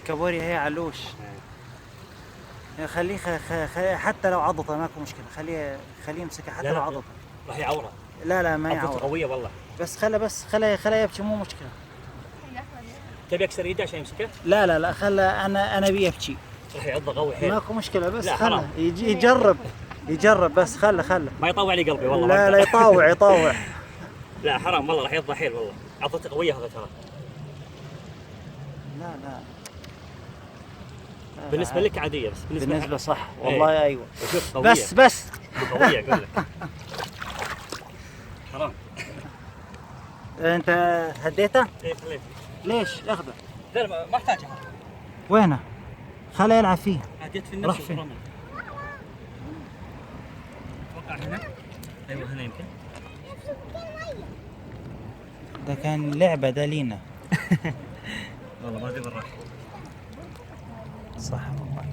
كابوريا هي علوش. خليه حتى لو عضته ماكو مشكله، خليه يمسكها حتى لو عضته. راح يعوره. لا ما يعور. قويه والله. بس خله يبكي مو مشكله. تبي اكسر يده عشان يمسكه؟ لا خله انا ابي يبكي. راح يعضه قوي حيل. ماكو مشكله بس خله يجرب بس خله. ما يطوع لي قلبي والله. لا يطاوع. لا حرام والله، راح يضع حيل والله. عضته قويه هذا ترى. لا بالنسبه لك عاديه، بس بالنسبه صح والله. ايوه شوف قويه. بس قويه اقول لك. حرام. انت هديته؟ ايه خليته. ليش؟ اخذه. لا ما احتاجها. وينه؟ خله يلعب فيه. عديت في النفس. راح فين؟ اتوقع هنا. ايوه هنا يمكن. ده كان لعبه ده لينا. والله ما ادري وين راح. صح والله.